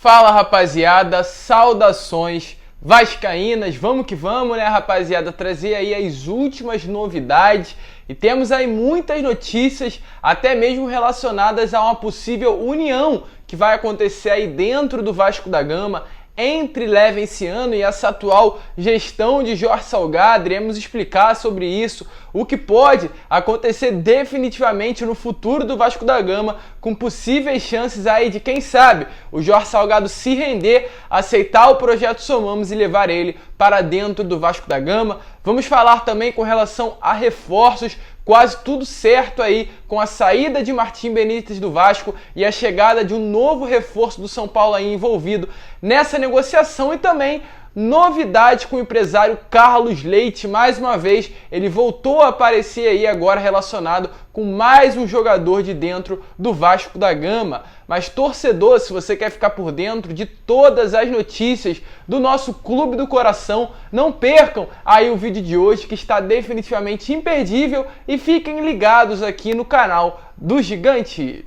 Fala, rapaziada, saudações vascaínas, vamos que vamos, né, rapaziada, trazer aí as últimas novidades e temos aí muitas notícias, até mesmo relacionadas a uma possível união que vai acontecer aí dentro do Vasco da Gama, entre Levenciano e essa atual gestão de Jorge Salgado. Iremos explicar sobre isso, o que pode acontecer definitivamente no futuro do Vasco da Gama, com possíveis chances aí de, quem sabe, o Jorge Salgado se render, aceitar o projeto Somamos e levar ele para dentro do Vasco da Gama. Vamos falar também com relação a reforços, quase tudo certo aí com a saída de Martim Benítez do Vasco e a chegada de um novo reforço do São Paulo aí envolvido nessa negociação, e também novidade com o empresário Carlos Leite. Mais uma vez ele voltou a aparecer aí agora relacionado com mais um jogador de dentro do Vasco da Gama. Mas torcedor, se você quer ficar por dentro de todas as notícias do nosso clube do coração, não percam aí o vídeo de hoje, que está definitivamente imperdível, e fiquem ligados aqui no canal do Gigante.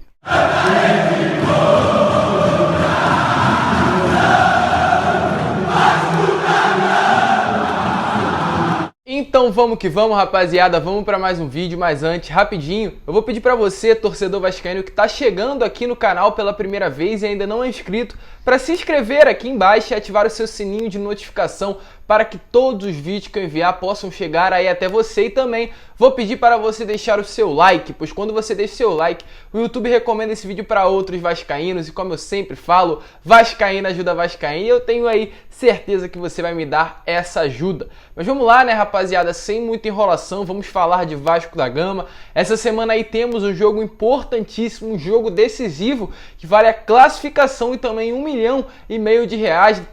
Então vamos que vamos, rapaziada, vamos para mais um vídeo. Mas antes, rapidinho, eu vou pedir para você, torcedor vascaíno que está chegando aqui no canal pela primeira vez e ainda não é inscrito, para se inscrever aqui embaixo e ativar o seu sininho de notificação para que todos os vídeos que eu enviar possam chegar aí até você. E também vou pedir para você deixar o seu like, pois quando você deixa o seu like, o YouTube recomenda esse vídeo para outros vascaínos, e como eu sempre falo, vascaíno ajuda vascaíno, e eu tenho aí certeza que você vai me dar essa ajuda. Mas vamos lá, né, rapaziada, sem muita enrolação, vamos falar de Vasco da Gama. Essa semana aí temos um jogo importantíssimo, um jogo decisivo, que vale a classificação e também R$1,5 milhão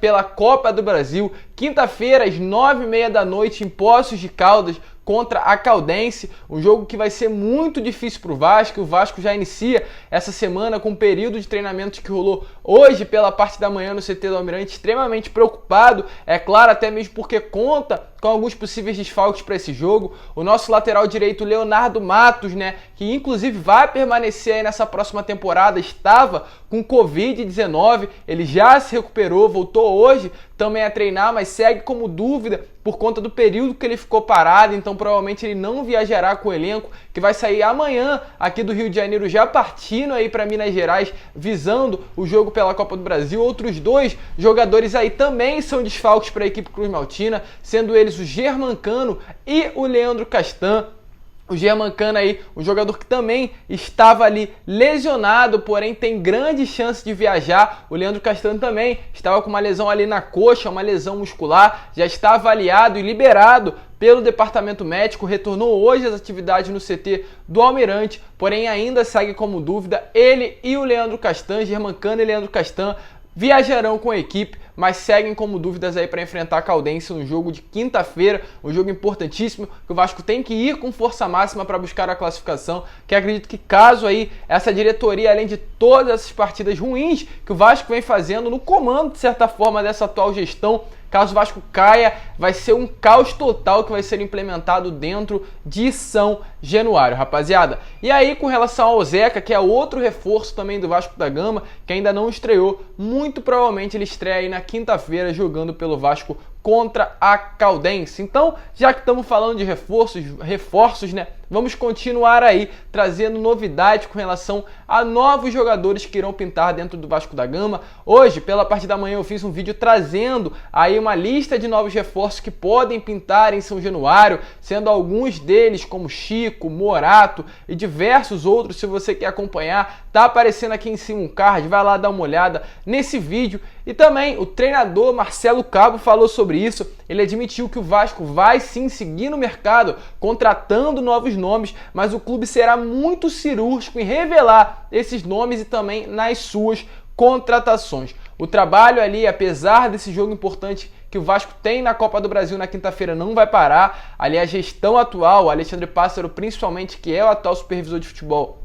pela Copa do Brasil. Quinta-feira, às 9h30 da noite, em Poços de Caldas, contra a Caldense, um jogo que vai ser muito difícil para o Vasco. O Vasco já inicia essa semana com um período de treinamentos que rolou hoje pela parte da manhã no CT do Almirante, extremamente preocupado, é claro, até mesmo porque conta com alguns possíveis desfalques para esse jogo. O nosso lateral direito, Leonardo Matos, né, que inclusive vai permanecer aí nessa próxima temporada, estava com Covid-19, ele já se recuperou, voltou hoje também a treinar, mas segue como dúvida por conta do período que ele ficou parado, então provavelmente ele não viajará com o elenco, que vai sair amanhã aqui do Rio de Janeiro, já partindo aí para Minas Gerais, visando o jogo pela Copa do Brasil. Outros dois jogadores aí também são desfalques para a equipe Cruz Maltina, sendo eles o Germancano e o Leandro Castan. O Germancano aí, um jogador que também estava ali lesionado, porém tem grande chance de viajar. O Leandro Castan também estava com uma lesão ali na coxa, uma lesão muscular, já está avaliado e liberado pelo departamento médico, retornou hoje às atividades no CT do Almirante, porém ainda segue como dúvida. Ele e o Leandro Castan, Germancano e Leandro Castan, viajarão com a equipe, mas seguem como dúvidas aí para enfrentar a Caldense no jogo de quinta-feira, um jogo importantíssimo que o Vasco tem que ir com força máxima para buscar a classificação, que acredito que caso aí essa diretoria, além de todas essas partidas ruins que o Vasco vem fazendo no comando, de certa forma, dessa atual gestão, caso o Vasco caia, vai ser um caos total que vai ser implementado dentro de São Januário, rapaziada. E aí, com relação ao Zeca, que é outro reforço também do Vasco da Gama, que ainda não estreou, muito provavelmente ele estreia aí na quinta-feira jogando pelo Vasco contra a Caldense. Então, já que estamos falando de reforços, né, vamos continuar aí trazendo novidades com relação a novos jogadores que irão pintar dentro do Vasco da Gama. Hoje, pela parte da manhã, eu fiz um vídeo trazendo aí uma lista de novos reforços que podem pintar em São Januário, sendo alguns deles como Chico, Morato e diversos outros. Se você quer acompanhar, tá aparecendo aqui em cima um card, vai lá dar uma olhada nesse vídeo. E também o treinador Marcelo Cabo falou sobre isso. Ele admitiu que o Vasco vai sim seguir no mercado, contratando novos nomes, mas o clube será muito cirúrgico em revelar esses nomes e também nas suas contratações. O trabalho ali, apesar desse jogo importante que o Vasco tem na Copa do Brasil na quinta-feira, não vai parar. Ali a gestão atual, o Alexandre Pássaro principalmente, que é o atual supervisor de futebol,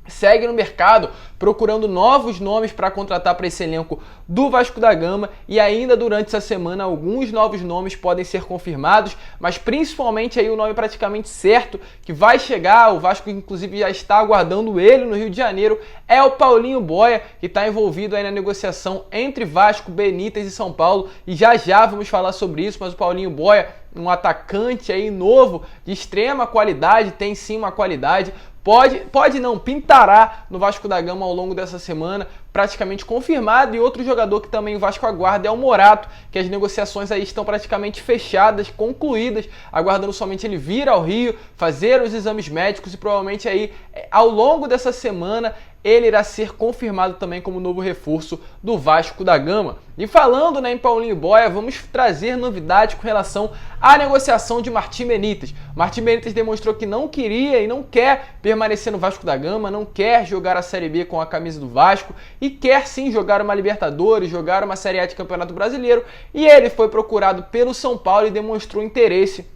segue no mercado procurando novos nomes para contratar para esse elenco do Vasco da Gama, e ainda durante essa semana alguns novos nomes podem ser confirmados, mas principalmente aí o nome praticamente certo que vai chegar, o Vasco inclusive já está aguardando ele no Rio de Janeiro, é o Paulinho Boia, que está envolvido aí na negociação entre Vasco, Benítez e São Paulo, e já vamos falar sobre isso, mas o Paulinho Boia, um atacante aí novo, de extrema qualidade, tem sim uma qualidade, pode não, pintará no Vasco da Gama ao longo dessa semana, praticamente confirmado. E outro jogador que também o Vasco aguarda é o Morato, que as negociações aí estão praticamente fechadas, concluídas, aguardando somente ele vir ao Rio, fazer os exames médicos, e provavelmente aí ao longo dessa semana ele irá ser confirmado também como novo reforço do Vasco da Gama. E falando, né, em Paulinho Boia, vamos trazer novidades com relação à negociação de Martim Benítez. Martim Benítez demonstrou que não queria e não quer permanecer no Vasco da Gama, não quer jogar a Série B com a camisa do Vasco e quer sim jogar uma Libertadores, jogar uma Série A de Campeonato Brasileiro, e ele foi procurado pelo São Paulo e demonstrou interesse.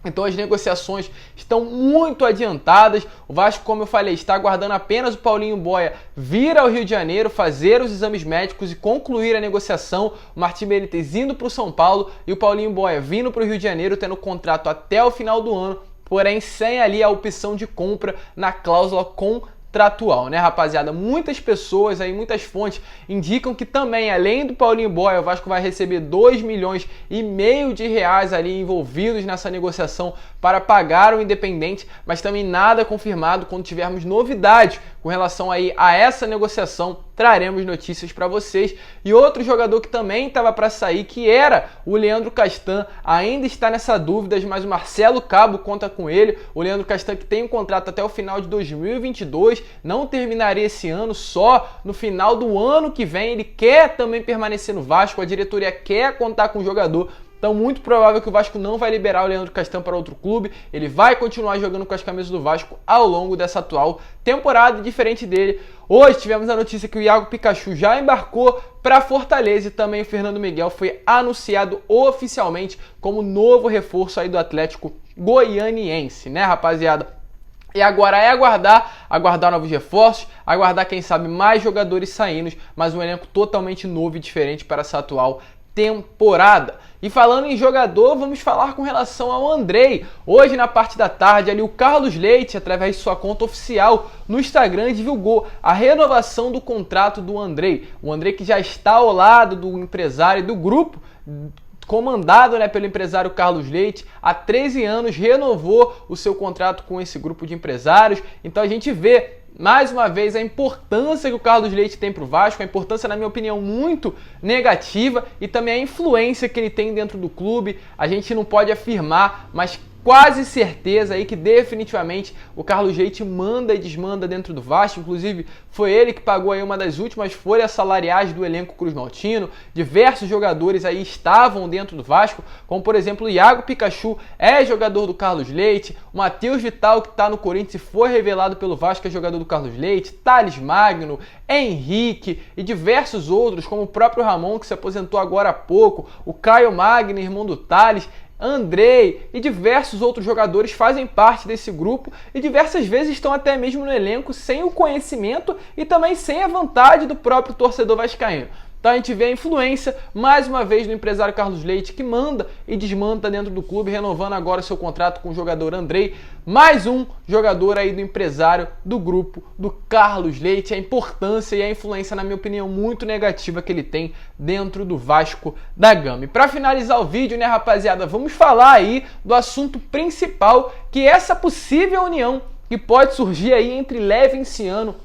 Então as negociações estão muito adiantadas. O Vasco, como eu falei, está aguardando apenas o Paulinho Boia vir ao Rio de Janeiro, fazer os exames médicos e concluir a negociação. O Martim Benítez indo para o São Paulo e o Paulinho Boia vindo para o Rio de Janeiro, tendo contrato até o final do ano, porém sem ali a opção de compra na cláusula contratual, né, rapaziada? Muitas pessoas aí, muitas fontes indicam que também, além do Paulinho Boia, o Vasco vai receber 2,5 milhões de reais ali envolvidos nessa negociação para pagar o Independente, mas também nada confirmado. Quando tivermos novidades com relação aí a essa negociação, traremos notícias para vocês. E outro jogador que também estava para sair, que era o Leandro Castan, ainda está nessa dúvida, mas o Marcelo Cabo conta com ele. O Leandro Castan, que tem um contrato até o final de 2022, não terminaria esse ano, só no final do ano que vem. Ele quer também permanecer no Vasco, a diretoria quer contar com o jogador. Então, muito provável que o Vasco não vai liberar o Leandro Castan para outro clube. Ele vai continuar jogando com as camisas do Vasco ao longo dessa atual temporada. Diferente dele, hoje tivemos a notícia que o Iago Pikachu já embarcou para Fortaleza, e também o Fernando Miguel foi anunciado oficialmente como novo reforço aí do Atlético Goianiense, né, rapaziada? E agora é aguardar novos reforços, aguardar, quem sabe, mais jogadores saindo, mas um elenco totalmente novo e diferente para essa atual temporada. E falando em jogador, vamos falar com relação ao Andrei. Hoje, na parte da tarde, ali o Carlos Leite, através de sua conta oficial no Instagram, divulgou a renovação do contrato do Andrei. O Andrei, que já está ao lado do empresário e do grupo comandado, né, pelo empresário Carlos Leite, há 13 anos, renovou o seu contrato com esse grupo de empresários. Então a gente vê mais uma vez a importância que o Carlos Leite tem para o Vasco, a importância, na minha opinião, muito negativa, e também a influência que ele tem dentro do clube. A gente não pode afirmar, mas quase certeza aí que definitivamente o Carlos Leite manda e desmanda dentro do Vasco. Inclusive foi ele que pagou aí uma das últimas folhas salariais do elenco cruzmaltino. Diversos jogadores aí estavam dentro do Vasco, como por exemplo o Iago Pikachu é jogador do Carlos Leite, o Matheus Vital, que está no Corinthians e foi revelado pelo Vasco, é jogador do Carlos Leite, Thales Magno, Henrique e diversos outros, como o próprio Ramon, que se aposentou agora há pouco, o Caio Magno, irmão do Thales, Andrei e diversos outros jogadores fazem parte desse grupo e diversas vezes estão até mesmo no elenco sem o conhecimento e também sem a vontade do próprio torcedor vascaíno. Então a gente vê a influência, mais uma vez, do empresário Carlos Leite, que manda e desmanda dentro do clube, renovando agora seu contrato com o jogador Andrei. Mais um jogador aí do empresário do grupo do Carlos Leite. A importância e a influência, na minha opinião, muito negativa que ele tem dentro do Vasco da Gama. E para finalizar o vídeo, né, rapaziada, vamos falar aí do assunto principal, que é essa possível união que pode surgir aí entre Levenciano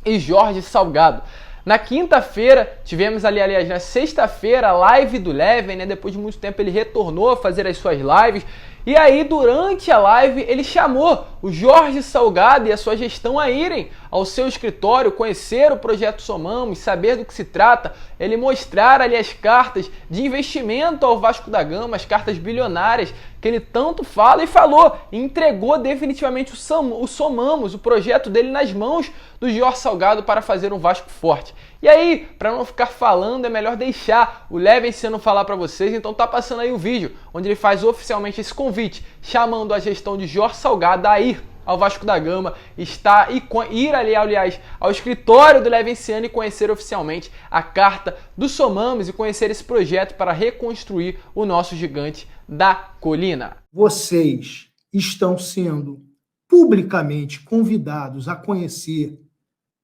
e Jorge Salgado. Na quinta-feira, tivemos aliás, na sexta-feira, a live do Leven, né? Depois de muito tempo ele retornou a fazer as suas lives. E aí, durante a live, ele chamou o Jorge Salgado e a sua gestão a irem ao seu escritório, conhecer o projeto Somamos, saber do que se trata, ele mostrar ali as cartas de investimento ao Vasco da Gama, as cartas bilionárias que ele tanto fala e falou, e entregou definitivamente o Somamos, o projeto dele, nas mãos do Jorge Salgado para fazer um Vasco forte. E aí, para não ficar falando, é melhor deixar o Levenciano falar para vocês. Então tá passando aí o vídeo onde ele faz oficialmente esse convite, chamando a gestão de Jorge Salgado a ir ao Vasco da Gama, ir ali, aliás, ao escritório do Levenciano e conhecer oficialmente a carta do Somamos e conhecer esse projeto para reconstruir o nosso gigante da colina. Vocês estão sendo publicamente convidados a conhecer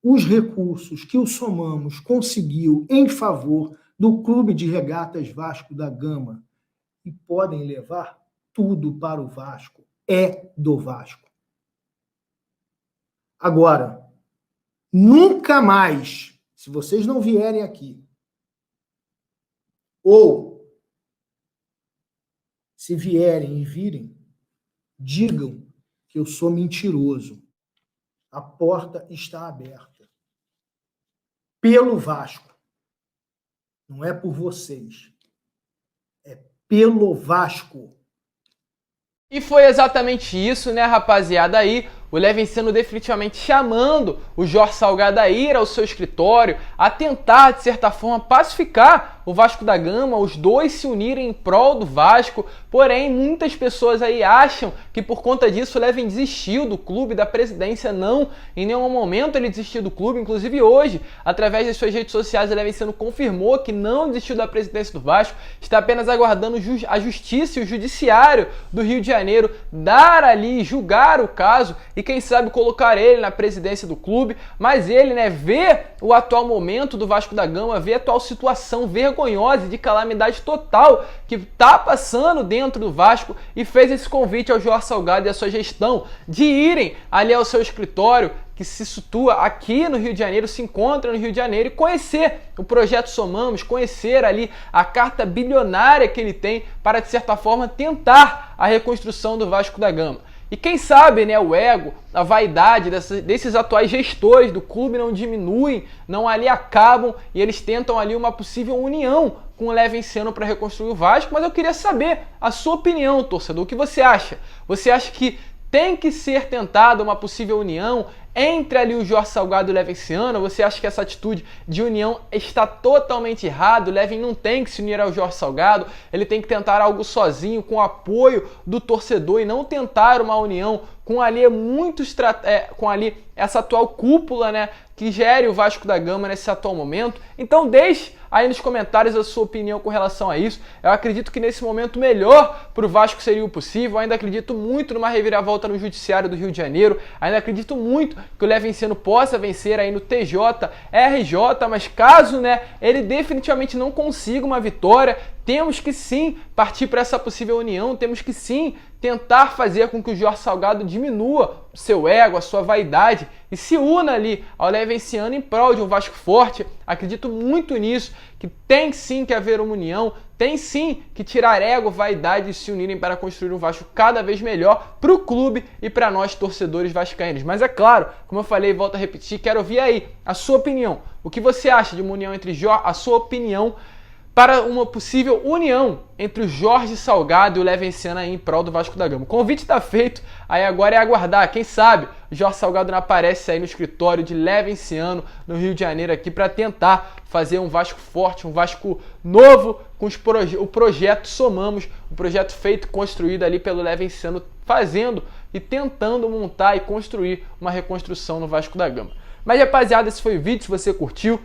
os recursos que o Somamos conseguiu em favor do Clube de Regatas Vasco da Gama e podem levar tudo para o Vasco. É do Vasco. Agora, nunca mais, se vocês não vierem aqui, ou se vierem e virem, digam que eu sou mentiroso. A porta está aberta. Pelo Vasco. Não é por vocês. É pelo Vasco. E foi exatamente isso, né, rapaziada? Aí o Levenciano definitivamente chamando o Jorge Salgado a ir ao seu escritório, a tentar, de certa forma, pacificar o Vasco da Gama, os dois se unirem em prol do Vasco. Porém, muitas pessoas aí acham que por conta disso o Leven desistiu do clube, da presidência. Não, em nenhum momento ele desistiu do clube. Inclusive hoje, através das suas redes sociais, o Levenciano confirmou que não desistiu da presidência do Vasco, está apenas aguardando a justiça e o judiciário do Rio de Janeiro dar ali, julgar o caso e quem sabe colocar ele na presidência do clube. Mas ele, né, vê o atual momento do Vasco da Gama, vê a atual situação vergonhosa de calamidade total que está passando dentro do Vasco e fez esse convite ao Jorge Salgado e à sua gestão de irem ali ao seu escritório, que se situa aqui no Rio de Janeiro, se encontra no Rio de Janeiro, e conhecer o projeto Somamos, conhecer ali a carta bilionária que ele tem para, de certa forma, tentar a reconstrução do Vasco da Gama. E quem sabe, né, o ego, a vaidade desses atuais gestores do clube não diminuem, não ali acabam e eles tentam ali uma possível união com o Levenciano para reconstruir o Vasco. Mas eu queria saber a sua opinião, torcedor. O que você acha? Você acha que tem que ser tentada uma possível união entre ali o Jorge Salgado e o Levenciano? Você acha que essa atitude de união está totalmente errada? O Leven não tem que se unir ao Jorge Salgado, ele tem que tentar algo sozinho, com o apoio do torcedor, e não tentar uma união com ali com ali essa atual cúpula, né, que gere o Vasco da Gama nesse atual momento. Então deixe aí nos comentários a sua opinião com relação a isso. Eu acredito que nesse momento melhor para o Vasco seria o possível. Eu ainda acredito muito numa reviravolta no Judiciário do Rio de Janeiro. Ainda acredito muito que o Levenciano possa vencer aí no TJRJ, mas caso, né, ele definitivamente não consiga uma vitória, temos que sim partir para essa possível união, temos que sim tentar fazer com que o Jorge Salgado diminua o seu ego, a sua vaidade e se una ali ao Levenciano em prol de um Vasco forte. Acredito muito nisso, que tem sim que haver uma união, tem sim que tirar ego, vaidade e se unirem para construir um Vasco cada vez melhor para o clube e para nós torcedores vascaínos. Mas é claro, como eu falei e volto a repetir, quero ouvir aí a sua opinião. O que você acha de uma união entre a sua opinião para uma possível união entre o Jorge Salgado e o Levenciano aí em prol do Vasco da Gama? O convite está feito, aí agora é aguardar. Quem sabe o Jorge Salgado não aparece aí no escritório de Levenciano no Rio de Janeiro aqui para tentar fazer um Vasco forte, um Vasco novo, com o projeto Somamos, um projeto feito, construído ali pelo Levenciano, fazendo e tentando montar e construir uma reconstrução no Vasco da Gama. Mas rapaziada, esse foi o vídeo. Se você curtiu,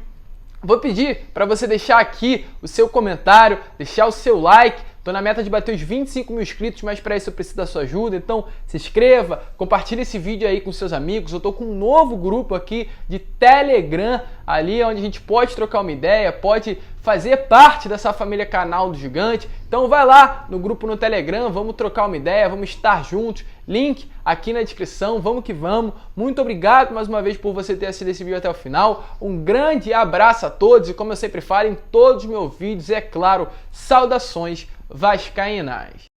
vou pedir para você deixar aqui o seu comentário, deixar o seu like. Estou na meta de bater os 25 mil inscritos, mas para isso eu preciso da sua ajuda. Então se inscreva, compartilhe esse vídeo aí com seus amigos. Eu estou com um novo grupo aqui de Telegram, ali onde a gente pode trocar uma ideia, pode fazer parte dessa família Canal do Gigante. Então vai lá no grupo no Telegram, vamos trocar uma ideia, vamos estar juntos. Link aqui na descrição, vamos que vamos. Muito obrigado mais uma vez por você ter assistido esse vídeo até o final. Um grande abraço a todos e, como eu sempre falo em todos os meus vídeos, é claro, saudações vascaínas.